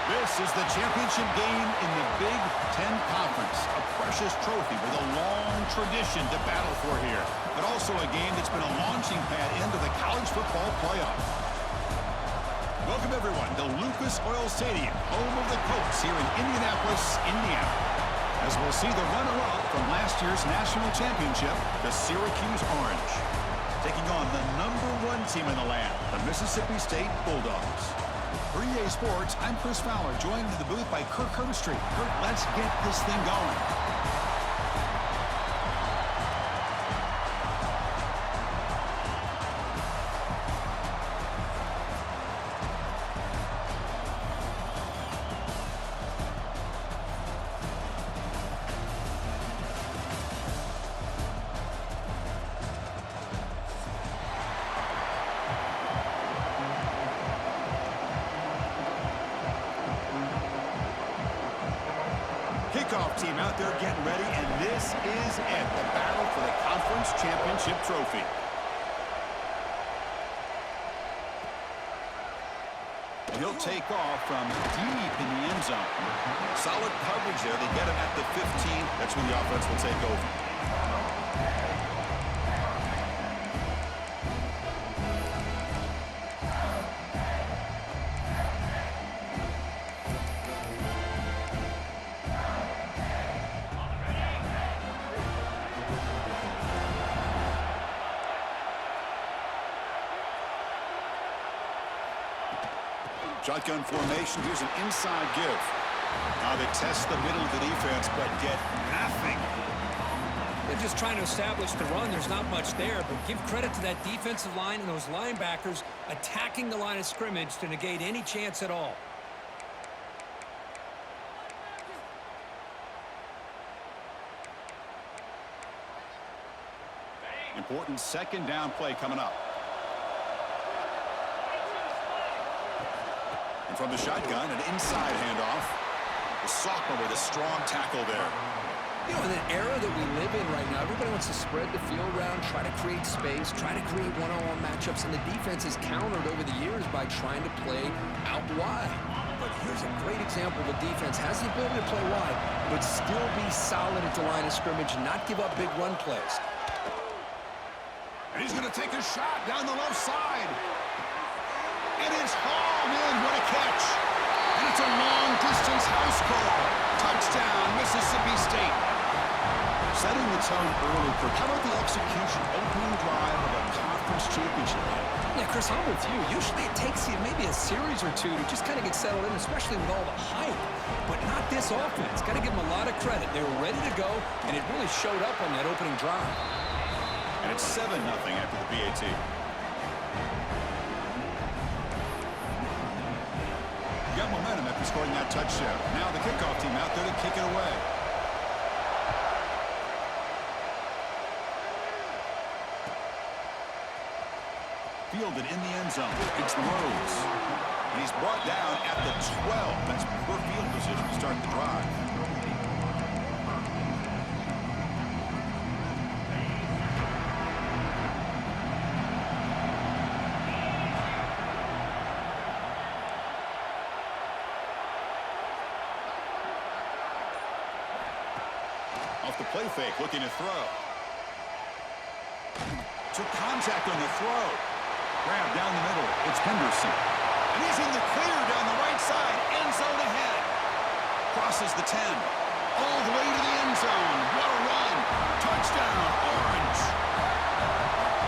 This is the championship game in the Big Ten Conference. A precious trophy with a long tradition to battle for here. But also a game that's been a launching pad into the college football playoff. Welcome, everyone, to Lucas Oil Stadium, home of the Colts here in Indianapolis, Indiana. As we'll see the runner-up from last year's national championship, the Syracuse Orange, taking on the #1 team in the land, the Mississippi State Bulldogs. For EA Sports, I'm Chris Fowler, joined in the booth by Kirk Herbstreit. Kirk, let's get this thing going. Kickoff team out there getting ready, and this is it, the battle for the conference championship trophy. He'll take off from deep in the end zone. Solid coverage there. They get him at the 15. That's when the offense will take over. Shotgun formation. Here's an inside give. Now they test the middle of the defense, but get nothing. They're just trying to establish the run. There's not much there, but give credit to that defensive line and those linebackers attacking the line of scrimmage to negate any chance at all. Important second down play coming up. And from the shotgun, an inside handoff. The sophomore with a strong tackle there. You know, in an era that we live in right now, everybody wants to spread the field around, try to create space, try to create one-on-one matchups, and the defense has countered over the years by trying to play out wide. But here's a great example of a defense has the ability to play wide, but still be solid at the line of scrimmage and not give up big run plays. And he's going to take a shot down the left side. And it's hauled in. What a catch. And it's a long-distance house call. Touchdown, Mississippi State. Setting the tone early for how about the execution, opening drive of a conference championship game? Yeah, Chris, I'm with you. Usually it takes you maybe a series or two to just kind of get settled in, especially with all the hype. But not this offense. Got to give them a lot of credit. They were ready to go, and it really showed up on that opening drive. And it's 7-0 after the PAT. Got momentum after scoring that touchdown. Now the kickoff team out there to kick it away. Fielded in the end zone. It's Rhodes. And he's brought down at the 12. That's poor field position to start the drive. Off the play fake, looking to throw. Took contact on the throw. Grab down the middle. It's Henderson. And he's in the clear down the right side. End zone ahead. Crosses the 10. All the way to the end zone. What a run. Touchdown, Orange.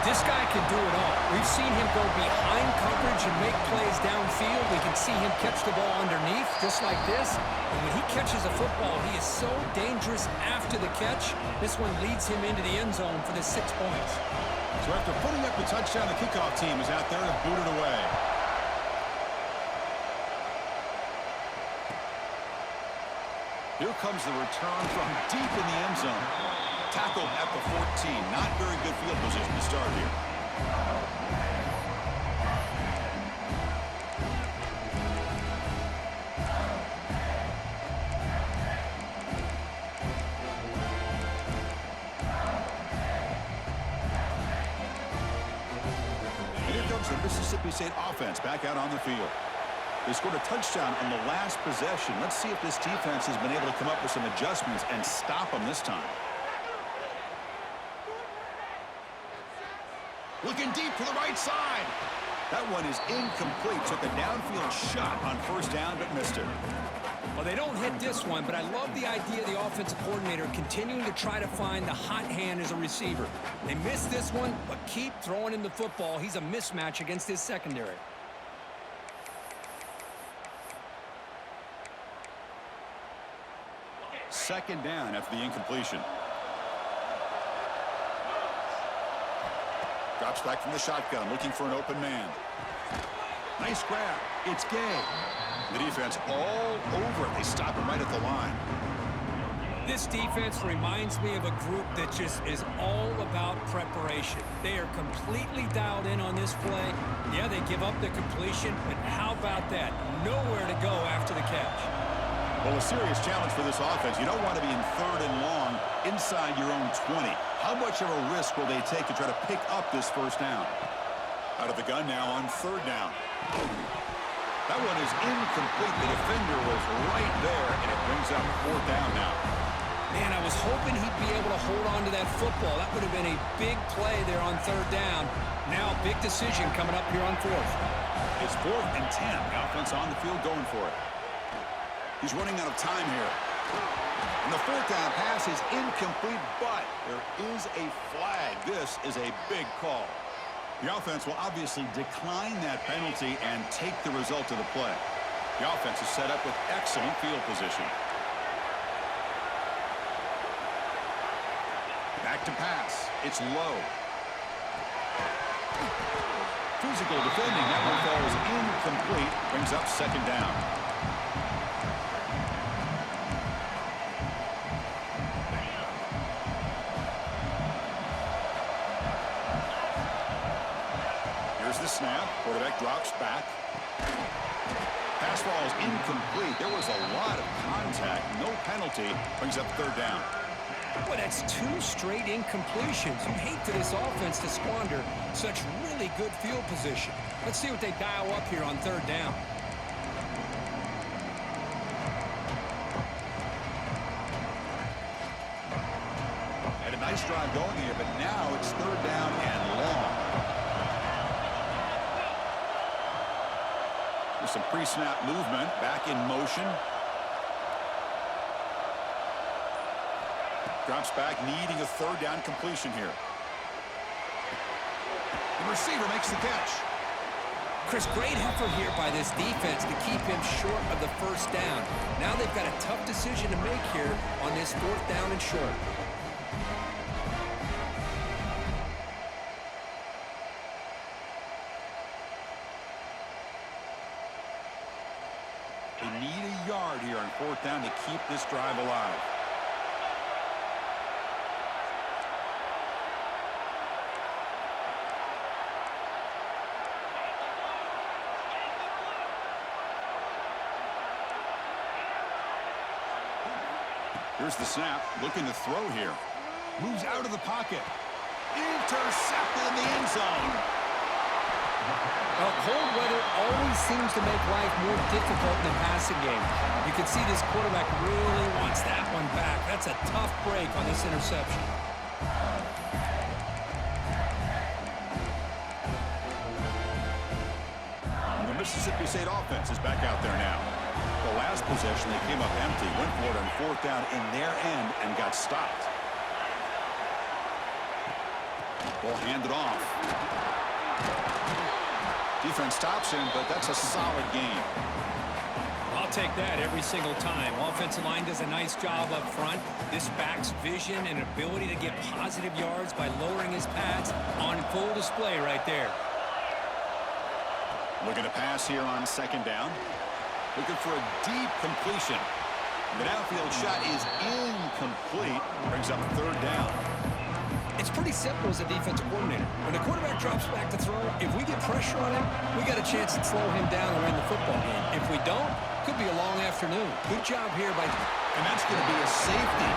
This guy can do it all. We've seen him go behind coverage and make plays downfield. We can see him catch the ball underneath, just like this. And when he catches a football, he is so dangerous after the catch. This one leads him into the end zone for the 6 points. So after putting up the touchdown, the kickoff team is out there to boot it away. Here comes the return from deep in the end zone. Tackled at the 14. Not very good field position to start here. And here comes the Mississippi State offense back out on the field. They scored a touchdown on the last possession. Let's see if this defense has been able to come up with some adjustments and stop them this time. Looking deep to the right side. That one is incomplete. Took a downfield shot on first down, but missed it. Well, they don't hit this one, but I love the idea of the offensive coordinator continuing to try to find the hot hand as a receiver. They missed this one, but keep throwing him the football. He's a mismatch against his secondary. Second down after the incompletion. Drops back from the shotgun, looking for an open man. Nice grab. It's Gay. The defense all over it. They stop him right at the line. This defense reminds me of a group that just is all about preparation. They are completely dialed in on this play. Yeah, they give up the completion, but how about that? Nowhere to go after the catch. Well, a serious challenge for this offense. You don't want to be in third and long inside your own 20. How much of a risk will they take to try to pick up this first down? Out of the gun now on third down. That one is incomplete. The defender was right there, and it brings up fourth down now. Man, I was hoping he'd be able to hold on to that football. That would have been a big play there on third down. Now, big decision coming up here on fourth. It's 4th and 10. The offense on the field going for it. He's running out of time here. And the fourth down pass is incomplete, but there is a flag. This is a big call. The offense will obviously decline that penalty and take the result of the play. The offense is set up with excellent field position. Back to pass. It's low. Physical defending. That one falls incomplete. Brings up second down. Here's the snap. Quarterback drops back. Pass ball is incomplete. There was a lot of contact. No penalty. Brings up third down. Boy, that's 2 straight incompletions. You hate for this offense to squander such really good field position. Let's see what they dial up here on third down. Had a nice drive going here, but now it's third down and long. There's some pre-snap movement. Back in motion. Drops back, needing a third down completion here. The receiver makes the catch. Chris, great effort here by this defense to keep him short of the first down. Now they've got a tough decision to make here on this fourth down and short. They need a yard here on fourth down to keep this drive alive. Here's the snap, looking to throw here. Moves out of the pocket. Intercepted in the end zone. Well, cold weather always seems to make life more difficult in the passing game. You can see this quarterback really wants that one back. That's a tough break on this interception. The Mississippi State offense is back out there now. The last possession, they came up empty, went for it on fourth down in their end and got stopped. Ball handed off. Defense stops him, but that's a solid game. I'll take that every single time. Offensive line does a nice job up front. This back's vision and ability to get positive yards by lowering his pads on full display right there. Looking to pass here on second down. Looking for a deep completion. The downfield shot is incomplete. Brings up third down. It's pretty simple as a defensive coordinator. When the quarterback drops back to throw, if we get pressure on him, we got a chance to slow him down and win the football game. If we don't, could be a long afternoon. Good job here by... And that's going to be a safety.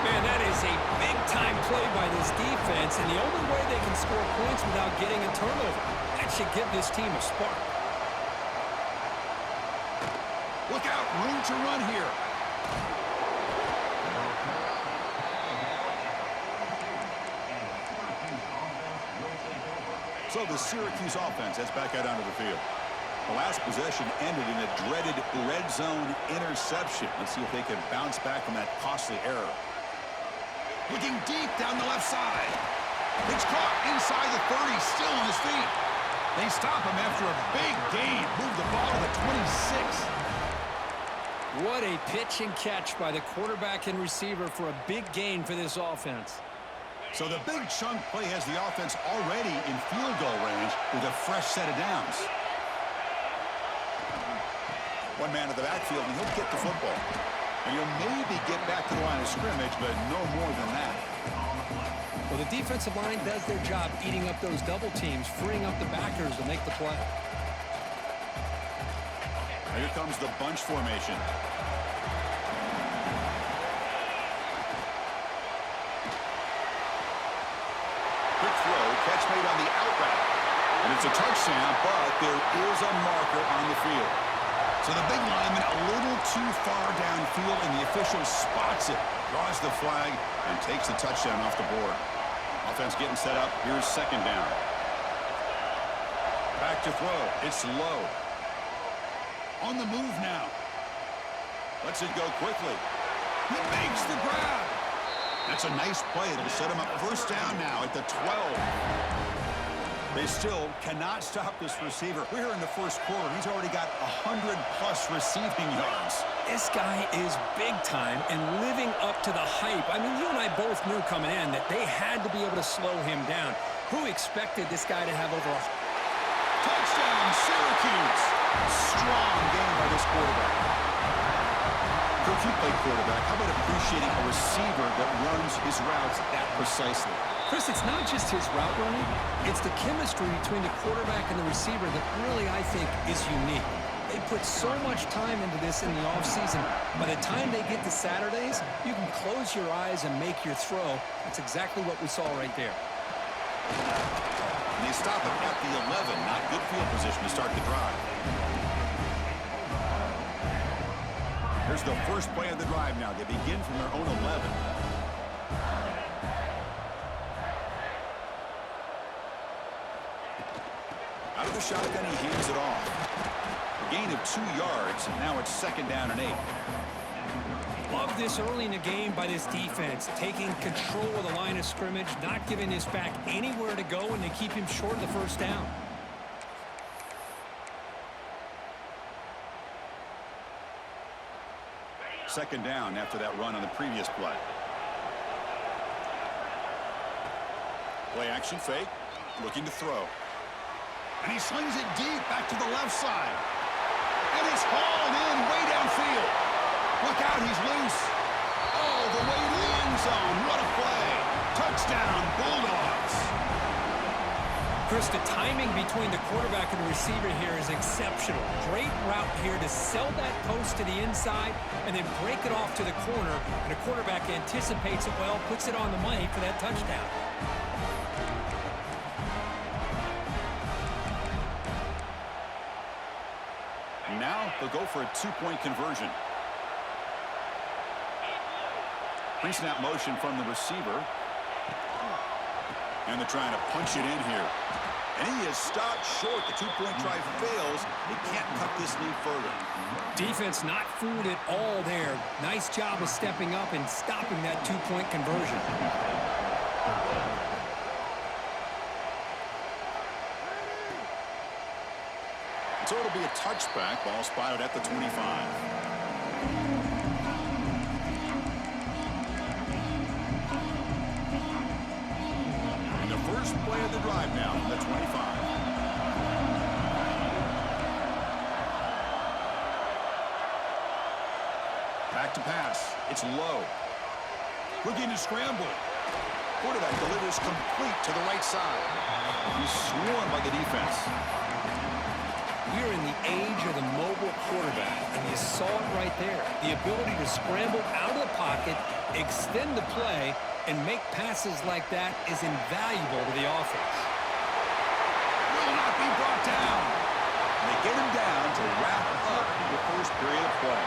Man, that is a big-time play by this defense, and the only way they can score points without getting a turnover. That should give this team a spark. room to run here. So the Syracuse offense heads back out onto the field. The last possession ended in a dreaded red zone interception. Let's see if they can bounce back from that costly error. Looking deep down the left side. It's caught inside the 30, still on his feet. They stop him after a big gain. Move the ball to the 26. What a pitch and catch by the quarterback and receiver for a big gain for this offense. So the big chunk play has the offense already in field goal range with a fresh set of downs. One man to the backfield, and he'll get the football. And he'll maybe get back to the line of scrimmage, but no more than that. Well, the defensive line does their job eating up those double teams, freeing up the backers to make the play. Here comes the bunch formation. Quick throw, catch made on the out route. And it's a touchdown, but there is a marker on the field. So the big lineman a little too far downfield, and the official spots it, draws the flag, and takes the touchdown off the board. Offense getting set up. Here's second down. Back to throw. It's low. On the move now. Lets it go quickly. He makes the grab. That's a nice play. It'll set him up first down now at the 12. They still cannot stop this receiver. We're here in the first quarter. He's already got 100-plus receiving yards. This guy is big time and living up to the hype. I mean, you and I both knew coming in that they had to be able to slow him down. Who expected this guy to have over a... Touchdown, Syracuse. Strong game by this quarterback. Coach, you play quarterback. How about appreciating a receiver that runs his routes that precisely? Chris, it's not just his route running. It's the chemistry between the quarterback and the receiver that really, I think, is unique. They put so much time into this in the offseason. By the time they get to Saturdays, you can close your eyes and make your throw. That's exactly what we saw right there. And they stop it at the 11. Not good field position to start the drive. Here's the first play of the drive now. They begin from their own 11. Out of the shotgun, he hands it off. A gain of 2 yards, and now it's second down and 8. Love this early in the game by this defense, taking control of the line of scrimmage, not giving his back anywhere to go, and they keep him short of the first down. Second down after that run on the previous play. Play action fake, looking to throw. And he slings it deep back to the left side. And it's hauled in way downfield. Look out, he's loose. Oh, the way to the end zone. What a play. Touchdown, Bulldogs. Chris, the timing between the quarterback and the receiver here is exceptional. Great route here to sell that post to the inside and then break it off to the corner. And the quarterback anticipates it well, puts it on the money for that touchdown. And now they'll go for a 2-point conversion. Pre-snap motion from the receiver. And they're trying to punch it in here. And he is stopped short. The 2-point try fails. They can't cut this lead further. Defense not fooled at all there. Nice job of stepping up and stopping that 2-point conversion. So it'll be a touchback. Ball spotted at the 25. And the first play of the drive now from the 25. Back to pass. It's low. Looking to scramble. Quarterback delivers complete to the right side. He's swarmed by the defense. We're in the age of the mobile quarterback, and you saw it right there. The ability to scramble out of the pocket, extend the play, and make passes like that is invaluable to the offense. Will not be brought down. And they get him down to wrap up the first period of play.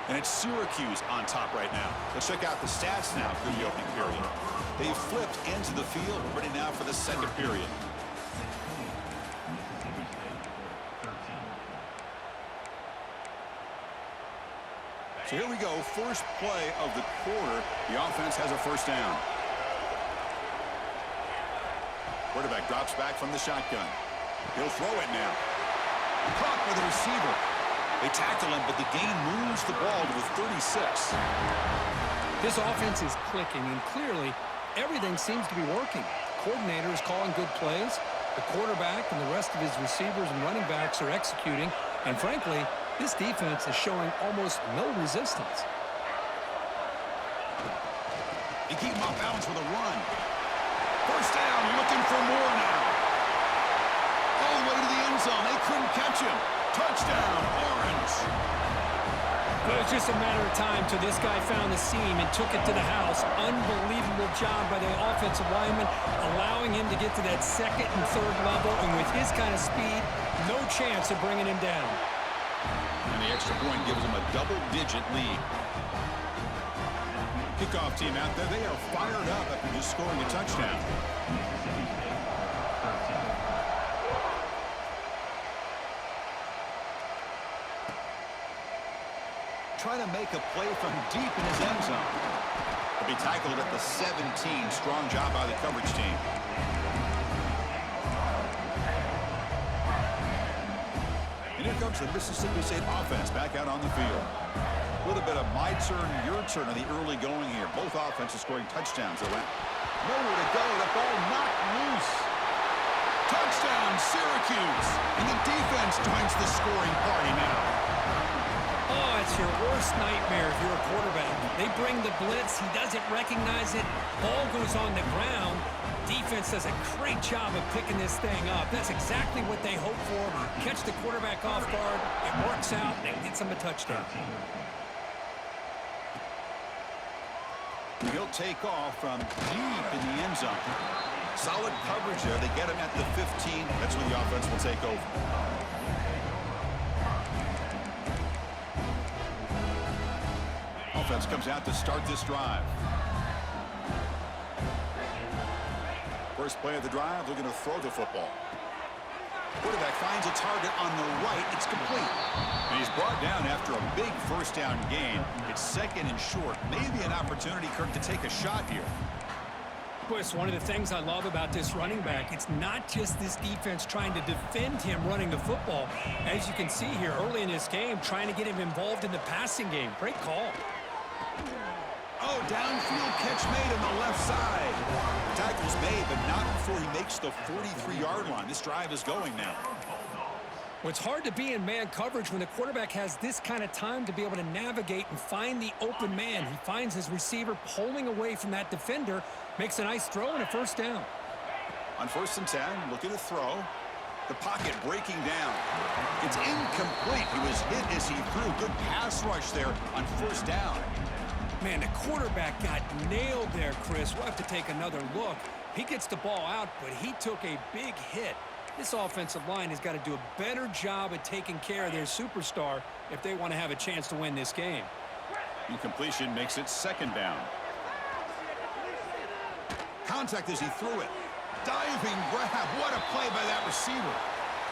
And it's Syracuse on top right now. Let's check out the stats now through the opening period. They've flipped into the field, ready now for the second period. So here we go, first play of the quarter. The offense has a first down. Quarterback drops back from the shotgun. He'll throw it now. Caught by the receiver. They tackle him, but the gain moves the ball to the 36. This offense is clicking, and clearly everything seems to be working. The coordinator is calling good plays. The quarterback and the rest of his receivers and running backs are executing. And frankly, this defense is showing almost no resistance. They keep him off balance with a run. First down, looking for more now. All the way to the end zone. They couldn't catch him. Touchdown, Orange. Well, it was just a matter of time till this guy found the seam and took it to the house. Unbelievable job by the offensive lineman, allowing him to get to that second and third level. And with his kind of speed, no chance of bringing him down. And the extra point gives them a double-digit lead. Kickoff team out there, they are fired up after just scoring a touchdown. Trying to make a play from deep in his end zone. He'll be tackled at the 17. Strong job by the coverage team. And here comes the Mississippi State offense back out on the field. A little bit of my turn, your turn in the early going here. Both offenses scoring touchdowns. They went nowhere to go. The ball knocked loose. Touchdown, Syracuse. And the defense joins the scoring party now. Oh, it's your worst nightmare if you're a quarterback. They bring the blitz. He doesn't recognize it. Ball goes on the ground. Defense does a great job of picking this thing up. That's exactly what they hope for. Catch the quarterback off guard. It works out. They get them a touchdown. He'll take off from deep in the end zone. Solid coverage there. They get him at the 15. That's when the offense will take over. Offense comes out to start this drive. First play of the drive, they're going to throw the football. Quarterback finds a target on the right. It's complete. And he's brought down after a big first down gain. It's second and short. Maybe an opportunity, Kirk, to take a shot here. Boy, it's one of the things I love about this running back. It's not just this defense trying to defend him running the football. As you can see here early in this game, trying to get him involved in the passing game. Great call. Oh, downfield catch made on the left side. Tackle's made, but not before he makes the 43-yard line. This drive is going now. Well, it's hard to be in man coverage when the quarterback has this kind of time to be able to navigate and find the open man. He finds his receiver pulling away from that defender, makes a nice throw and a first down. On 1st and 10, look at the throw. The pocket breaking down. It's incomplete. He was hit as he threw. Good pass rush there on 1st down. Man, the quarterback got nailed there, Chris. We'll have to take another look. He gets the ball out, but he took a big hit. This offensive line has got to do a better job of taking care of their superstar if they want to have a chance to win this game. Incompletion makes it 2nd down. Contact as he threw it. Diving grab. What a play by that receiver.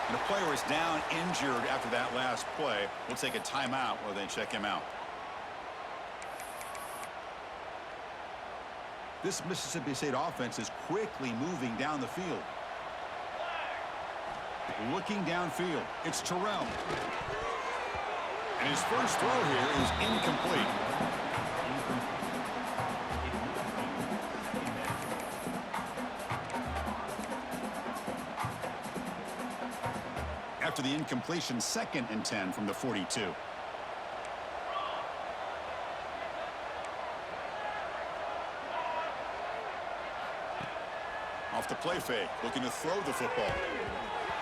And the player is down injured after that last play. We'll take a timeout while they check him out. This Mississippi State offense is quickly moving down the field. Looking downfield, it's Terrell. And his first throw here is incomplete. After the incompletion, 2nd and 10 from the 42. Off the play fake, looking to throw the football.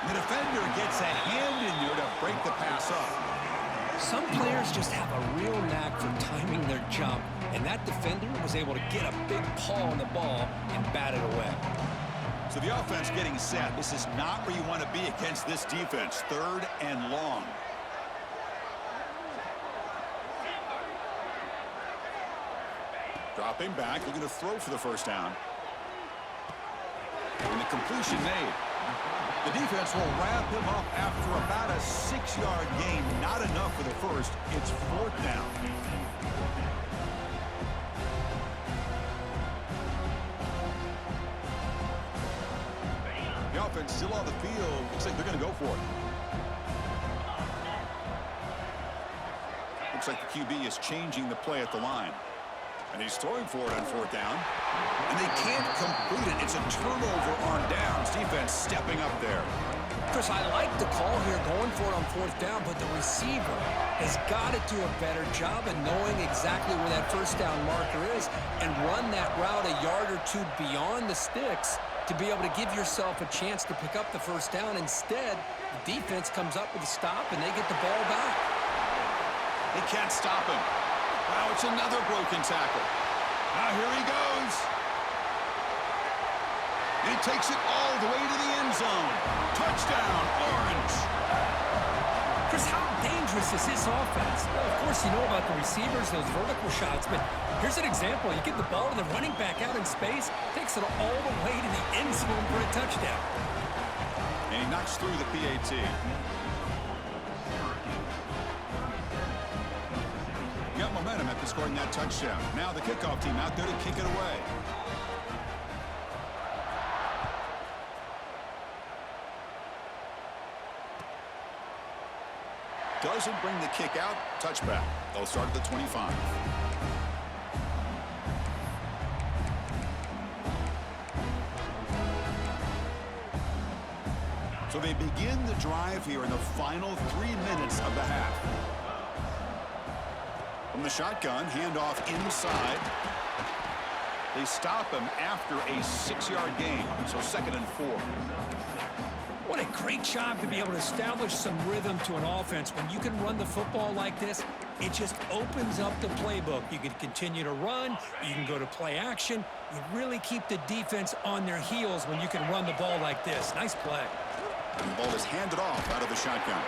And the defender gets a hand in there to break the pass up. Some players just have a real knack for timing their jump, and that defender was able to get a big paw on the ball and bat it away. So the offense getting set. This is not where you want to be against this defense. 3rd and long. Dropping back, looking to throw for the first down. And the completion made. The defense will wrap him up after about a 6-yard gain. Not enough for the first. It's 4th down. The offense still on the field. Looks like they're going to go for it. Looks like the QB is changing the play at the line. And he's throwing for it on 4th down. And they can't complete it. It's a turnover on downs. Defense stepping up there. Chris, I like the call here going for it on 4th down, but the receiver has got to do a better job of knowing exactly where that first down marker is and run that route a yard or two beyond the sticks to be able to give yourself a chance to pick up the first down. Instead, the defense comes up with a stop, and they get the ball back. They can't stop him. Wow, it's another broken tackle. Now here he goes. And he takes it all the way to the end zone. Touchdown, Orange. Chris, how dangerous is this offense? Well, of course, you know about the receivers, those vertical shots, but here's an example. You get the ball to the running back out in space, takes it all the way to the end zone for a touchdown. And he knocks through the PAT. Got momentum after scoring that touchdown. Now the kickoff team out there to kick it away. Doesn't bring the kick out. Touchback. They'll start at the 25. So they begin the drive here in the final 3 minutes of the half. From the shotgun, handoff inside. They stop him after a 6-yard gain, so 2nd and 4. What a great job to be able to establish some rhythm to an offense. When you can run the football like this, it just opens up the playbook. You can continue to run. You can go to play action. You really keep the defense on their heels when you can run the ball like this. Nice play. And the ball is handed off out of the shotgun.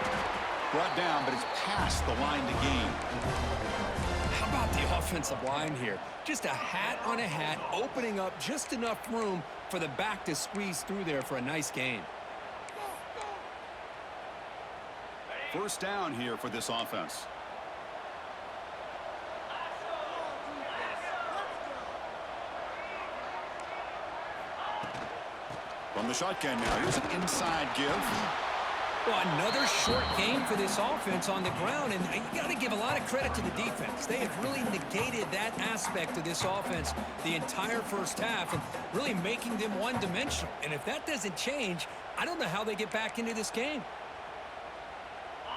Brought down, but it's past the line to gain. How about the offensive line here? Just a hat on a hat, opening up just enough room for the back to squeeze through there for a nice gain. First down here for this offense. From the shotgun now, here's an inside give. Well, another short game for this offense on the ground, and you got to give a lot of credit to the defense. They have really negated that aspect of this offense the entire first half and really making them one-dimensional. And if that doesn't change, I don't know how they get back into this game.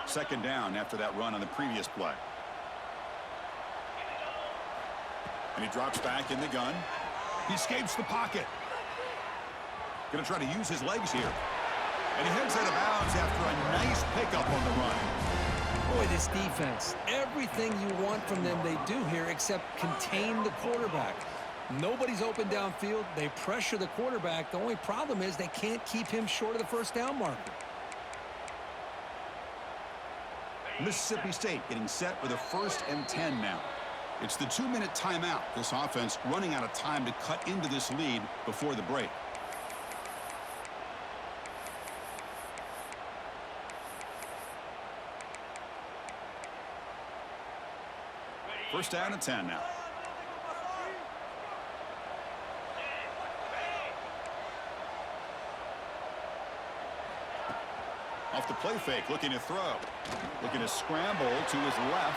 2nd down after that run on the previous play. And he drops back in the gun. He escapes the pocket. Going to try to use his legs here. And he heads out of bounds after a nice pickup on the run. Boy, this defense, everything you want from them they do here except contain the quarterback. Nobody's open downfield. They pressure the quarterback. The only problem is they can't keep him short of the first down marker. Mississippi State getting set with a 1st and 10 now. It's the 2-minute timeout. This offense running out of time to cut into this lead before the break. First down and 10 now. Off the play fake, looking to throw. Looking to scramble to his left.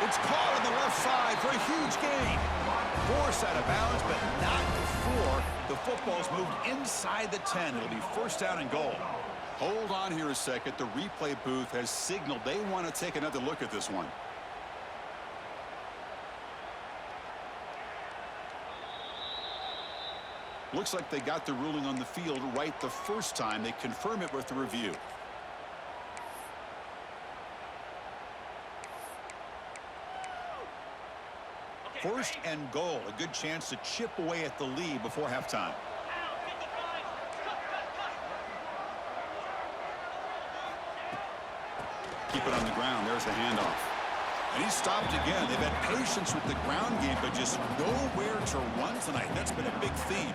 It's caught on the left side for a huge gain. Forced out of bounds, but not before the football's moved inside the 10. It'll be first down and goal. Hold on here a second. The replay booth has signaled they want to take another look at this one. Looks like they got the ruling on the field right the first time. They confirm it with the review. First and goal. A good chance to chip away at the lead before halftime. Keep it on the ground. There's the handoff. And he's stopped again. They've had patience with the ground game, but just nowhere to run tonight. That's been a big theme.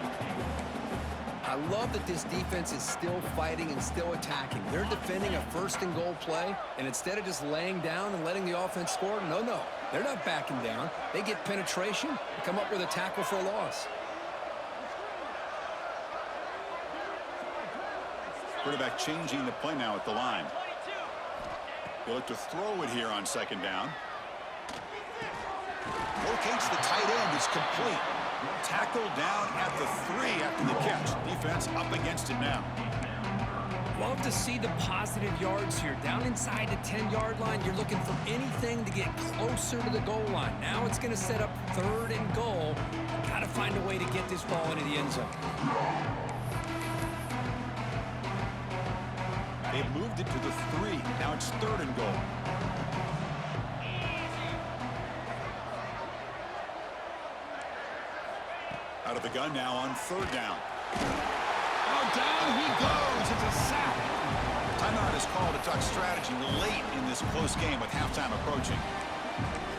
I love that this defense is still fighting and still attacking. They're defending a first-and-goal play, and instead of just laying down and letting the offense score, no. They're not backing down. They get penetration and come up with a tackle for a loss. Quarterback changing the play now at the line. He'll look to throw it here on second down. Locates the tight end. It's complete. Tackled down at the 3 after the catch. Defense up against it now. Love to see the positive yards here. Down inside the 10-yard line, you're looking for anything to get closer to the goal line. Now it's going to set up 3rd and goal. Got to find a way to get this ball into the end zone. They moved it to the 3. Now it's 3rd and goal. Out of the gun now on 3rd down. Oh, down he goes. It's a sack. Timeout is called to talk strategy late in this close game with halftime approaching.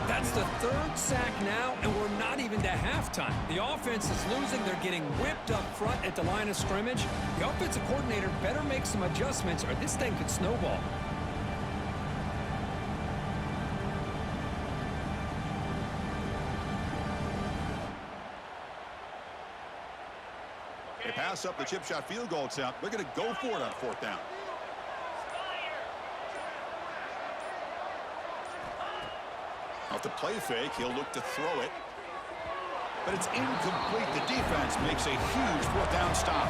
That's the 3rd sack now, and we're not even to halftime. The offense is losing. They're getting whipped up front at the line of scrimmage. The offensive coordinator better make some adjustments or this thing could snowball. They pass up the chip shot field goal attempt. They're going to go for it on 4th down. Off the play fake, he'll look to throw it. But it's incomplete. The defense makes a huge 4th down stop.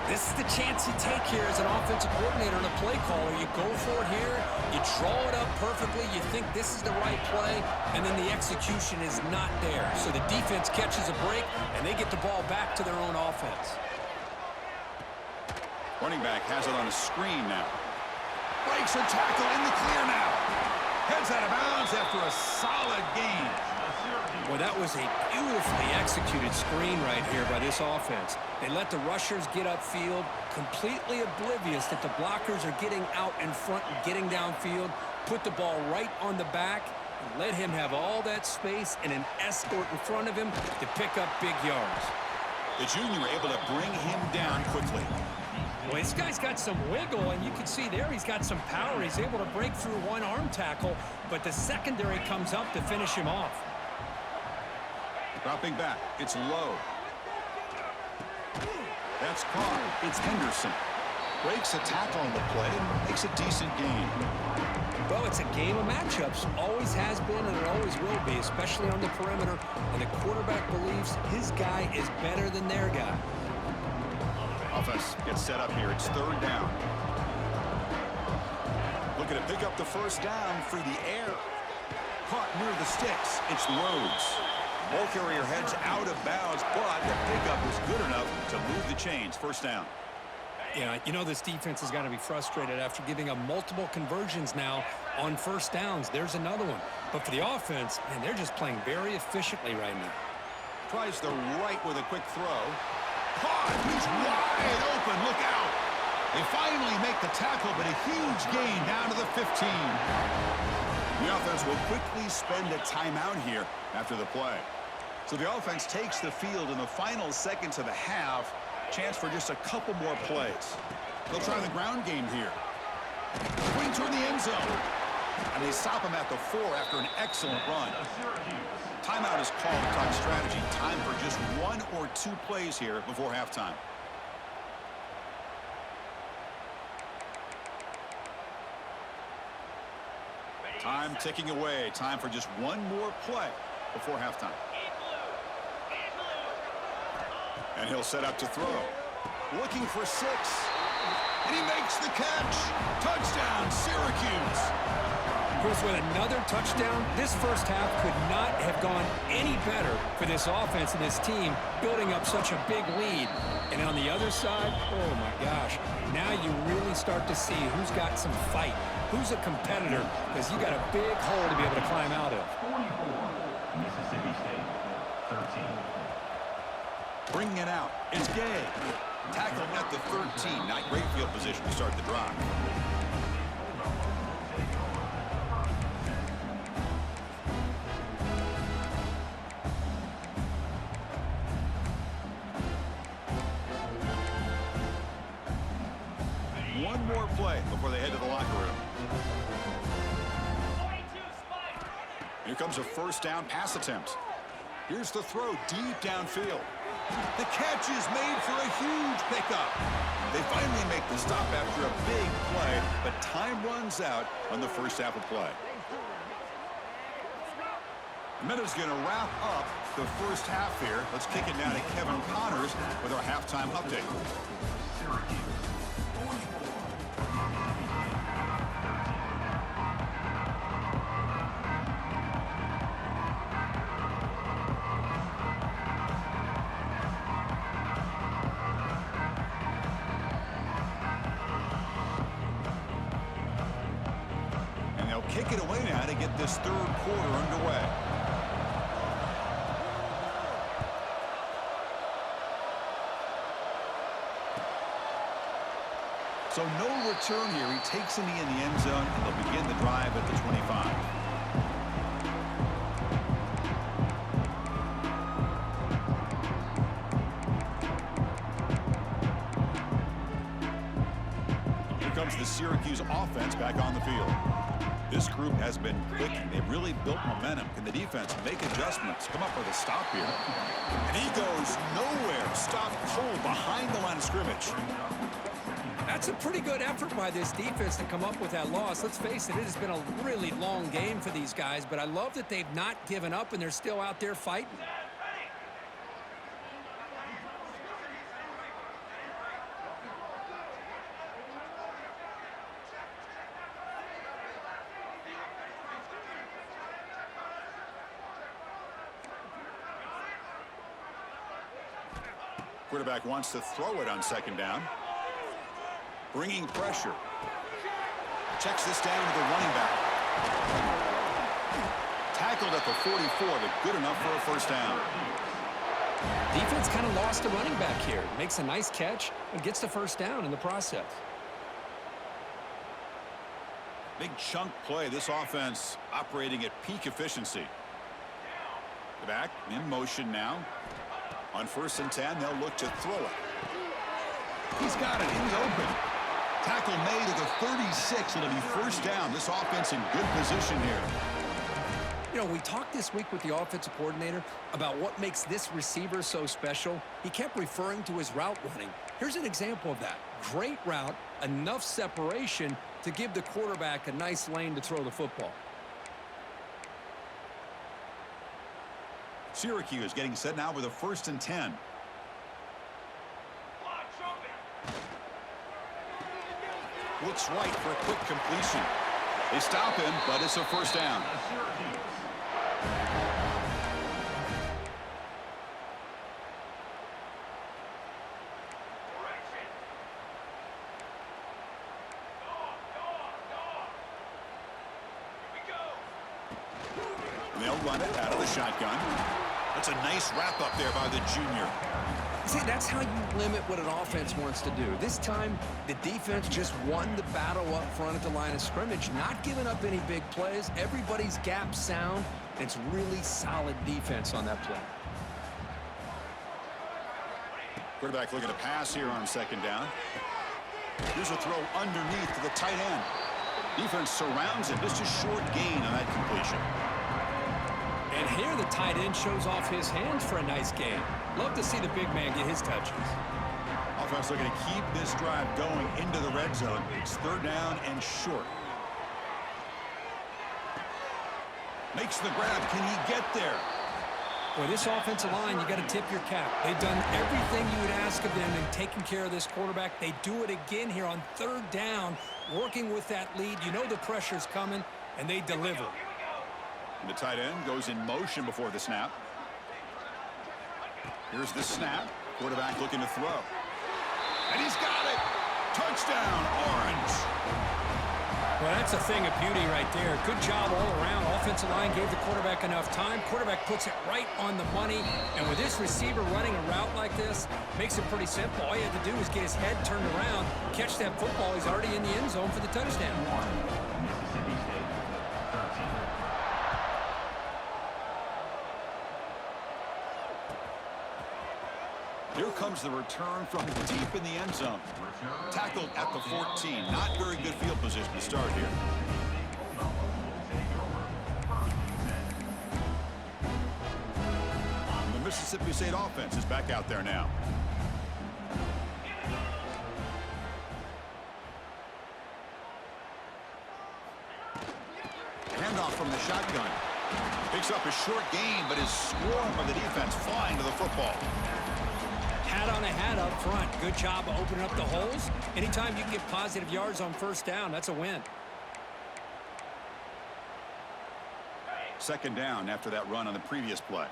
This is the chance you take here as an offensive coordinator and a play caller. You go for it here, you draw it up perfectly, you think this is the right play, and then the execution is not there. So the defense catches a break, and they get the ball back to their own offense. Running back has it on a screen now. Breaks a tackle in the clear now. Heads out of bounds after a solid gain. Well, that was a beautifully executed screen right here by this offense. They let the rushers get upfield, completely oblivious that the blockers are getting out in front and getting downfield, put the ball right on the back, and let him have all that space and an escort in front of him to pick up big yards. The junior able to bring him down quickly. Well, this guy's got some wiggle, and you can see there he's got some power. He's able to break through one arm tackle, but the secondary comes up to finish him off. Dropping back, it's low. That's caught. It's Henderson. Breaks a tackle on the play and makes a decent gain. Well, it's a game of matchups. Always has been and it always will be, especially on the perimeter. And the quarterback believes his guy is better than their guy. Offense gets set up here. It's 3rd down. Looking to pick up the 1st down through the air. Caught near the sticks. It's Rhodes. Ball carrier heads out of bounds, but the pickup was good enough to move the chains. 1st down. Yeah, you know this defense has got to be frustrated after giving up multiple conversions now on 1st downs. There's another one. But for the offense, man, they're just playing very efficiently right now. Tries the right with a quick throw. Caught. He's wide open. Look out. They finally make the tackle, but a huge gain down to the 15. The offense will quickly spend a timeout here after the play. So the offense takes the field in the final seconds of the half. Chance for just a couple more plays. They'll try the ground game here. Swing toward the end zone. And they stop him at the 4 after an excellent run. Timeout is called to talk strategy. Time for just 1 or 2 plays here before halftime. Time ticking away. Time for just 1 more play before halftime. And he'll set up to throw. Looking for 6. And he makes the catch. Touchdown, Syracuse. Here's with another touchdown. This first half could not have gone any better for this offense and this team, building up such a big lead. And on the other side, oh my gosh, now you really start to see who's got some fight, who's a competitor, because you got a big hole to be able to climb out of. 44, Mississippi State, 13. Bringing it out. It's Gay. Tackled at the 13. Not great field position to start the drive. Here comes a first down pass attempt. Here's the throw deep downfield. The catch is made for a huge pickup. They finally make the stop after a big play, but time runs out on the first half of play. A minute's going to wrap up the first half here. Let's kick it now to Kevin Connors with our halftime update. And they'll kick it away now to get this third quarter underway. So no return here. He takes in the end zone, and they'll begin the drive at the 25. Here comes the Syracuse offense back on the field. This group has been clicking. They've really built momentum. Can the defense make adjustments? Come up with a stop here. And he goes nowhere. Stop cold behind the line of scrimmage. That's a pretty good effort by this defense to come up with that loss. Let's face it, it has been a really long game for these guys, but I love that they've not given up and they're still out there fighting. Quarterback wants to throw it on second down. Bringing pressure. Checks this down to the running back. Tackled at the 44, but good enough for a first down. Defense kind of lost a running back here. Makes a nice catch and gets the first down in the process. Big chunk play. This offense operating at peak efficiency. The back in motion now. On 1st and 10, they'll look to throw it. He's got it in the open. Tackle made at the 36. It'll be first down. This offense in good position here. You know, we talked this week with the offensive coordinator about what makes this receiver so special. He kept referring to his route running. Here's an example of that. Great route, enough separation to give the quarterback a nice lane to throw the football. Syracuse getting set now with a 1st and 10. Looks right for a quick completion. They stop him, but it's a first down. And they'll run it out of the shotgun. That's a nice wrap up there by the junior. See, that's how you limit what an offense wants to do. This time, the defense just won the battle up front at the line of scrimmage, not giving up any big plays. Everybody's gap sound. It's really solid defense on that play. Quarterback looking to pass here on second down. Here's a throw underneath to the tight end. Defense surrounds him. Just a short gain on that completion. And here the tight end shows off his hands for a nice gain. Love to see the big man get his touches. Offense looking to keep this drive going into the red zone. It's 3rd down and short. Makes the grab. Can he get there? Boy, this offensive line, you got to tip your cap. They've done everything you would ask of them in taking care of this quarterback. They do it again here on 3rd down, working with that lead. You know the pressure's coming, and they deliver. And the tight end goes in motion before the snap. Here's the snap. Quarterback looking to throw. And he's got it. Touchdown, Orange. Well, that's a thing of beauty right there. Good job all around. Offensive line gave the quarterback enough time. Quarterback puts it right on the money. And with this receiver running a route like this, makes it pretty simple. All you had to do was get his head turned around, catch that football. He's already in the end zone for the touchdown. Mississippi State, 13. Here comes the return from deep in the end zone. Tackled at the 14. Not very good field position to start here. Mississippi State offense is back out there now. Handoff from the shotgun. Picks up a short gain, but is swarmed by the defense flying to the football. Hat on a hat up front. Good job of opening up the holes. Anytime you can get positive yards on first down, that's a win. Second down after that run on the previous play.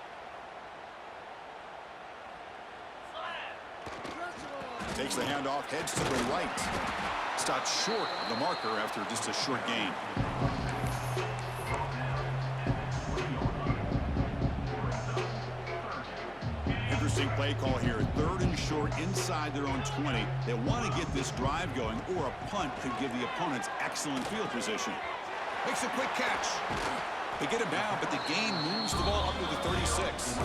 Takes the handoff, heads to the right. Stopped short of the marker after just a short gain. Interesting play call here. 3rd and short inside their own 20. They want to get this drive going, or a punt could give the opponents excellent field position. Makes a quick catch. They get him down, but the gain moves the ball up to the 36.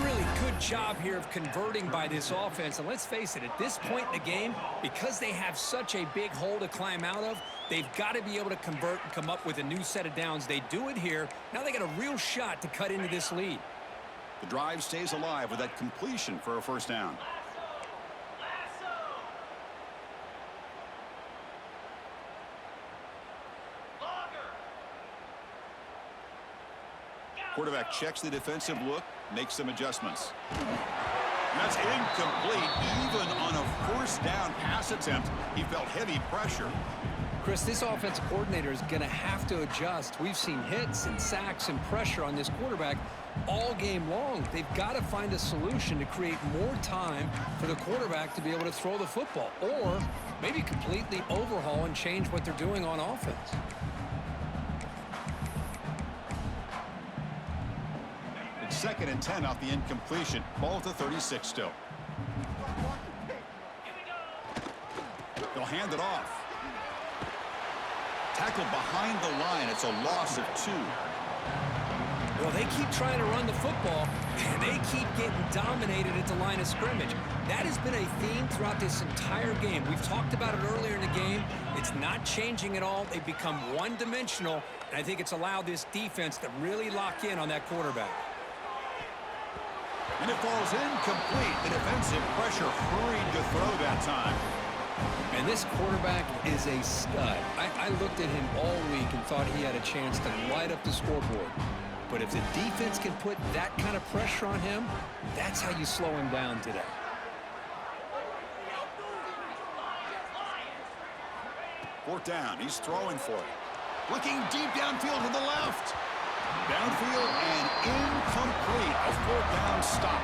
Really good job here of converting by this offense. And let's face it, at this point in the game, because they have such a big hole to climb out of, they've got to be able to convert and come up with a new set of downs. They do it here. Now they got a real shot to cut into this lead. The drive stays alive with that completion for a first down. Quarterback checks the defensive look, makes some adjustments. That's incomplete. Even on a first down pass attempt, he felt heavy pressure. Chris, this offensive coordinator is going to have to adjust. We've seen hits and sacks and pressure on this quarterback all game long. They've got to find a solution to create more time for the quarterback to be able to throw the football, or maybe completely overhaul and change what they're doing on offense. It's 2nd and 10 off the incompletion. Ball at the 36 still. They'll hand it off. Tackled behind the line. It's a loss of 2. Well, they keep trying to run the football, and they keep getting dominated at the line of scrimmage. That has been a theme throughout this entire game. We've talked about it earlier in the game. It's not changing at all. They've become one-dimensional, and I think it's allowed this defense to really lock in on that quarterback. And it falls incomplete. The defensive pressure hurried to throw that time. And this quarterback is a stud. I looked at him all week and thought he had a chance to light up the scoreboard. But if the defense can put that kind of pressure on him, that's how you slow him down today. Fourth down. He's throwing for it. Looking deep downfield to the left. Downfield and incomplete. A 4th down stop.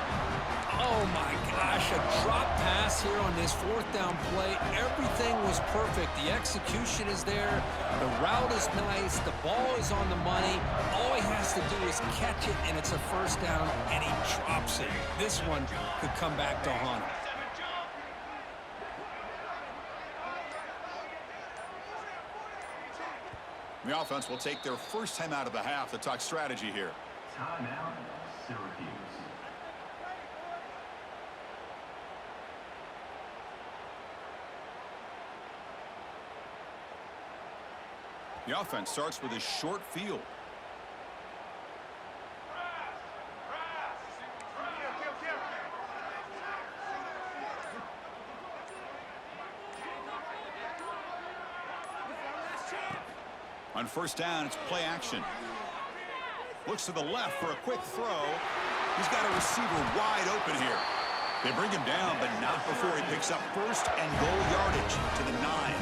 Oh, my gosh, a drop pass here on this 4th down play. Everything was perfect. The execution is there. The route is nice. The ball is on the money. All he has to do is catch it, and it's a first down, and he drops it. This one could come back to haunt him. The offense will take their first time out of the half to talk strategy here. Timeout, Syracuse. The offense starts with a short field. On first down, it's play action. Looks to the left for a quick throw. He's got a receiver wide open here. They bring him down, but not before he picks up first and goal yardage to the 9.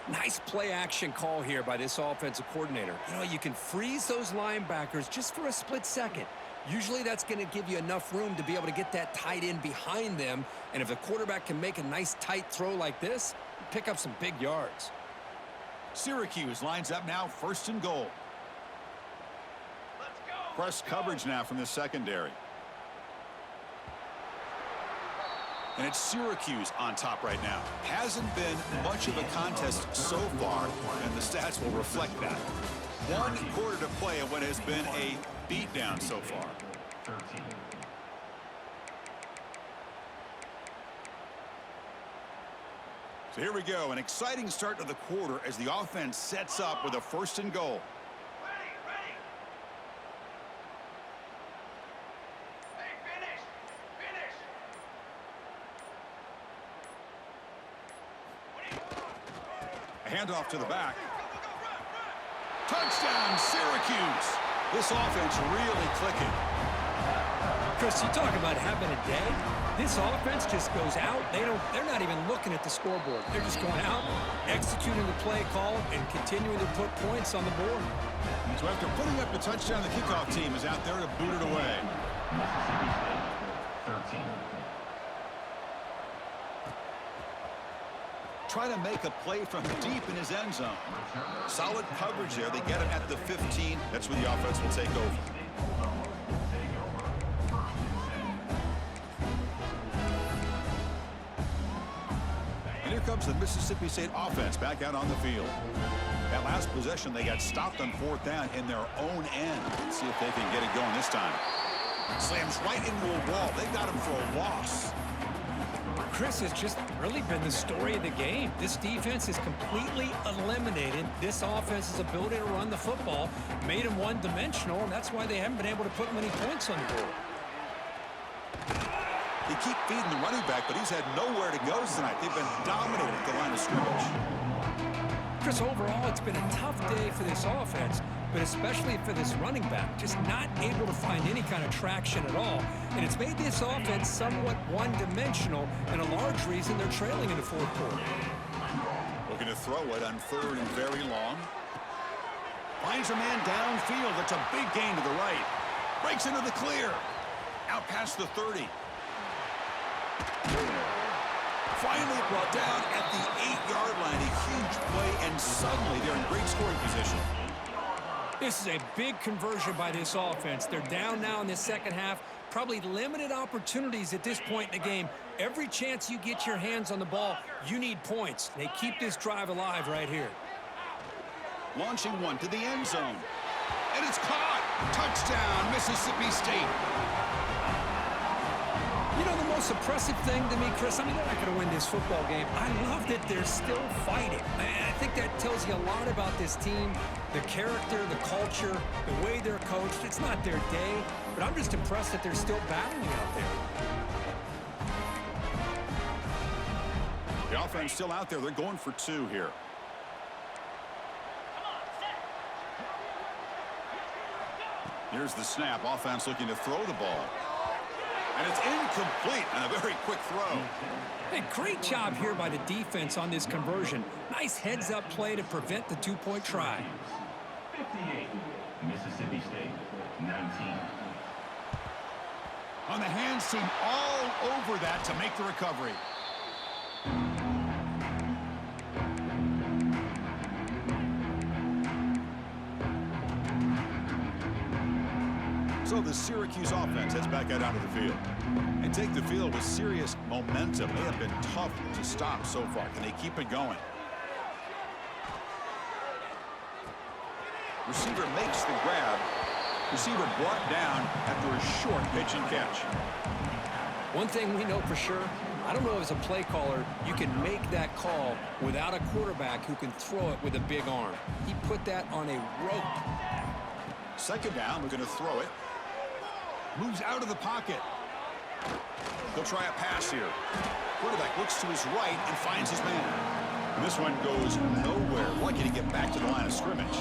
Nice play action call here by this offensive coordinator. You know, you can freeze those linebackers just for a split second. Usually that's going to give you enough room to be able to get that tight end behind them. And if the quarterback can make a nice tight throw like this, pick up some big yards. Syracuse lines up now, 1st and goal. Let's go. Press coverage now from the secondary. And it's Syracuse on top right now. Hasn't been much of a contest so far, and the stats will reflect that. 1 quarter to play in what has been a beatdown so far. 13. So here we go, an exciting start to the quarter as the offense sets up with a 1st and goal. Handoff to the back. Touchdown, Syracuse. This offense really clicking. Chris, you talk about having a day. This offense just goes out. They're not even looking at the scoreboard. They're just going out, executing the play call, and continuing to put points on the board. So after putting up a touchdown, the kickoff team is out there to boot it away. Mississippi State, 13. Try to make a play from deep in his end zone. Solid coverage there. They get him at the 15. That's where the offense will take over. And here comes the Mississippi State offense back out on the field. That last possession, they got stopped on 4th down in their own end. Let's see if they can get it going this time. Slams right into a wall. They got him for a loss. Chris has just really been the story of the game. This defense has completely eliminated this offense's ability to run the football, made them one-dimensional, and that's why they haven't been able to put many points on the board. They keep feeding the running back, but he's had nowhere to go tonight. They've been dominating at the line of scrimmage. Chris, overall, it's been a tough day for this offense, but especially for this running back, just not able to find any kind of traction at all. And it's made this offense somewhat one-dimensional, and a large reason they're trailing in the 4th quarter. Looking to throw it on 3rd and very long. Finds a man downfield. That's a big gain to the right. Breaks into the clear. Out past the 30. Finally brought down at the 8-yard line. A huge play, and suddenly they're in great scoring position. This is a big conversion by this offense. They're down now in the second half. Probably limited opportunities at this point in the game. Every chance you get your hands on the ball, you need points. They keep this drive alive right here. Launching one to the end zone. And it's caught. Touchdown, Mississippi State. You know, the most impressive thing to me, Chris, I mean, they're not going to win this football game. I love that they're still fighting. I think that tells you a lot about this team, the character, the culture, the way they're coached. It's not their day, but I'm just impressed that they're still battling out there. The offense still out there. They're going for 2 here. Here's the snap. Offense looking to throw the ball. And it's incomplete on a very quick throw. Hey, great job here by the defense on this conversion. Nice heads-up play to prevent the 2-point try. 58. Mississippi State, 19. On the hands team all over that to make the recovery. So the Syracuse offense heads back out onto the field. They take the field with serious momentum. They have been tough to stop so far. Can they keep it going? Receiver makes the grab. Receiver brought down after a short pitch and catch. One thing we know for sure, I don't know as a play caller, you can make that call without a quarterback who can throw it with a big arm. He put that on a rope. 2nd down, we're going to throw it. Moves out of the pocket. He'll try a pass here. Quarterback looks to his right and finds his man. And this one goes nowhere. Lucky to get back to the line of scrimmage.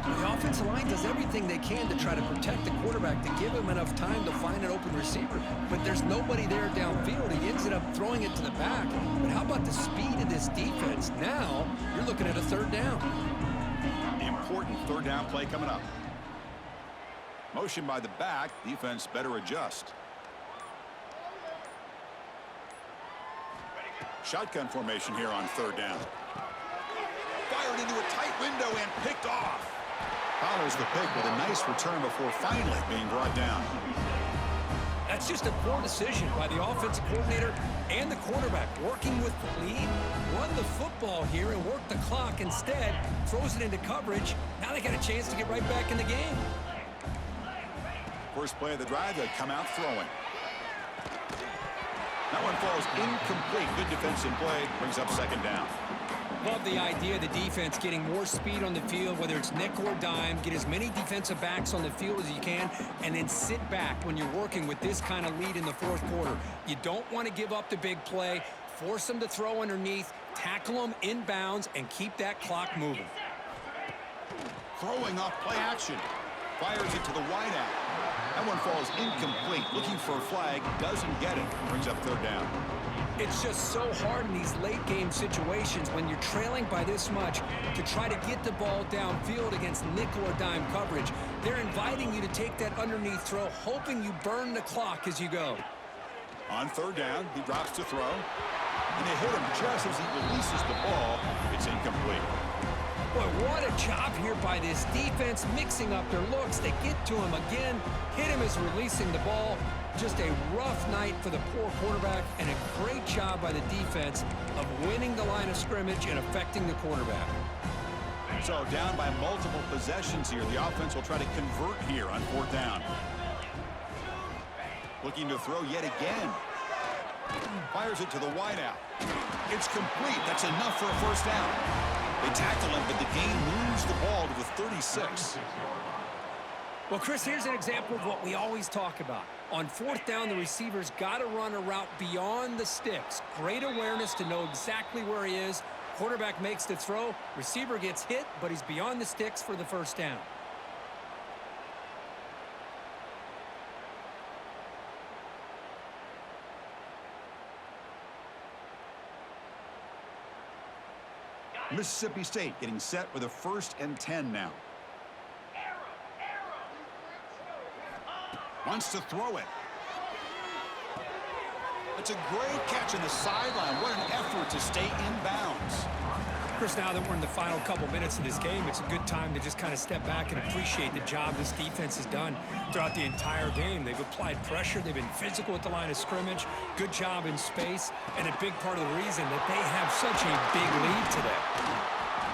The offensive line does everything they can to try to protect the quarterback, to give him enough time to find an open receiver. But there's nobody there downfield. He ends up throwing it to the back. But how about the speed of this defense? Now you're looking at a 3rd down. The important 3rd down play coming up. Motion by the back. Defense better adjust. Shotgun formation here on 3rd down. Fired into a tight window and picked off. Follows the pick with a nice return before finally being brought down. That's just a poor decision by the offensive coordinator and the quarterback. Working with the lead, run the football here and work the clock. Instead, throws it into coverage. Now they got a chance to get right back in the game. First play of the drive, they come out throwing. That one falls incomplete. Good defensive play. Brings up 2nd down. Love the idea of the defense getting more speed on the field, whether it's nickel or dime. Get as many defensive backs on the field as you can, and then sit back when you're working with this kind of lead in the 4th quarter. You don't want to give up the big play. Force them to throw underneath. tackle them in bounds and keep that clock moving. Throwing off play action. Fires it to the wideout. That one falls incomplete. Looking for a flag. Doesn't get it. Brings up third down. It's just so hard in these late-game situations when you're trailing by this much to try to get the ball downfield against nickel or dime coverage. They're inviting you to take that underneath throw, hoping you burn the clock as you go. On third down, he drops to throw. And they hit him just as he releases the ball. It's incomplete. Boy, what a job here by this defense, mixing up their looks. They get to him again, hit him as releasing the ball. Just a rough night for the poor quarterback, and a great job by the defense of winning the line of scrimmage and affecting the quarterback. So down by multiple possessions here. The offense will try to convert here on fourth down. Looking to throw yet again. Fires it to the wideout. It's complete. That's enough for a first down. They tackle him, but the gain moves the ball to the 36. Well, Chris, here's an example of what we always talk about. On fourth down, the receiver's got to run a route beyond the sticks. Great awareness to know exactly where he is. Quarterback makes the throw. Receiver gets hit, but he's beyond the sticks for the first down. Mississippi State getting set with a 1st and 10 now. Wants to throw it. It's a great catch on the sideline. What an effort to stay in bounds. Chris, now that we're in the final couple minutes of this game, it's a good time to just kind of step back and appreciate the job this defense has done throughout the entire game. They've applied pressure. They've been physical at the line of scrimmage. Good job in space. And a big part of the reason that they have such a big lead today.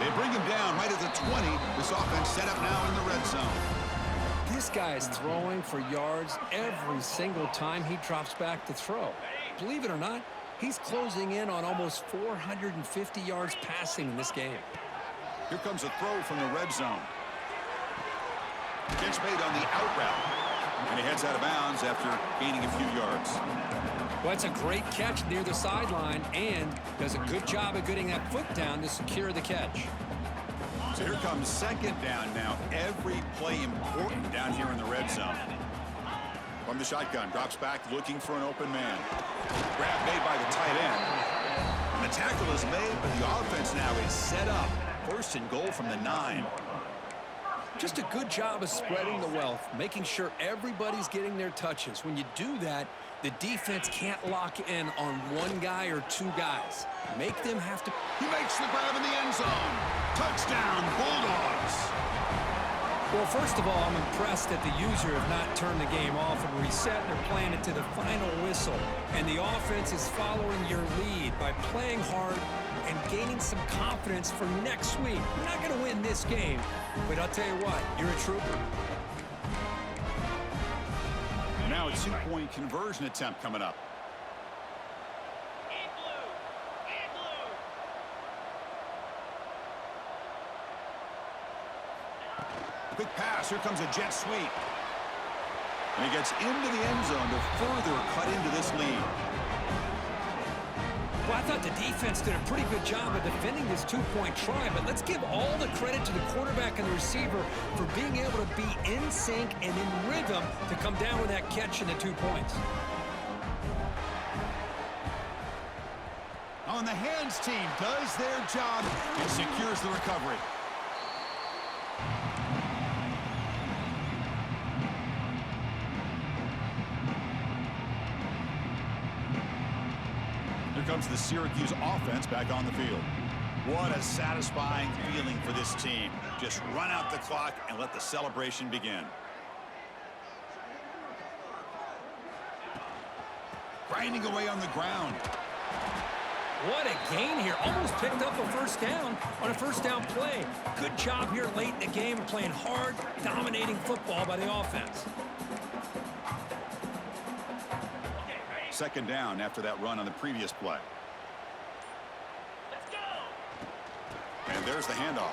They bring him down right at the 20. This offense set up now in the red zone. This guy is throwing for yards every single time he drops back to throw. Believe it or not, he's closing in on almost 450 yards passing in this game. Here comes a throw from the red zone. Catch made on the out route. And he heads out of bounds after gaining a few yards. Well, it's a great catch near the sideline and does a good job of getting that foot down to secure the catch. So here comes second down now. Every play important down here in the red zone. From the shotgun, drops back looking for an open man. Grab made by the tight end. And the tackle is made, but the offense now is set up. 1st and goal from the 9. Just a good job of spreading the wealth, making sure everybody's getting their touches. When you do that, the defense can't lock in on one guy or two guys. Make them have to. He makes the grab in the end zone. Touchdown, Bulldogs. Well, first of all, I'm impressed that the user have not turned the game off and reset. They're playing it to the final whistle. And the offense is following your lead by playing hard and gaining some confidence for next week. We're not going to win this game, but I'll tell you what, you're a trooper. Now a 2-point conversion attempt coming up. Quick pass. Here comes a jet sweep. And he gets into the end zone to further cut into this lead. Well, I thought the defense did a pretty good job of defending this 2-point try, but let's give all the credit to the quarterback and the receiver for being able to be in sync and in rhythm to come down with that catch and the 2 points. On the hands team does their job and secures the recovery. Here comes the Syracuse offense back on the field. What a satisfying feeling for this team. Just run out the clock and let the celebration begin. Grinding away on the ground. What a gain here. Almost picked up a first down on a first down play. Good job here late in the game, playing hard, dominating football by the offense. Second down after that run on the previous play. Let's go. And there's the handoff.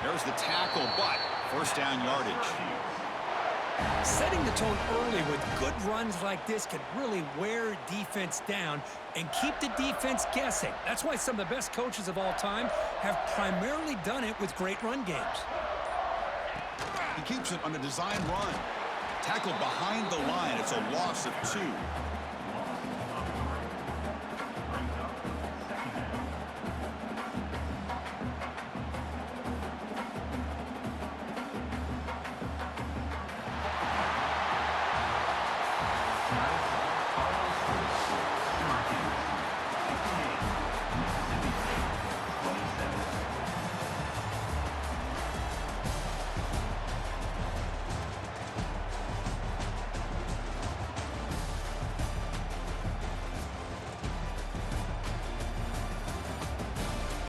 There's the tackle, but first down yardage. Setting the tone early with good runs like this can really wear defense down and keep the defense guessing. That's why some of the best coaches of all time have primarily done it with great run games. He keeps it on a design run. Tackled behind the line. It's a loss of 2.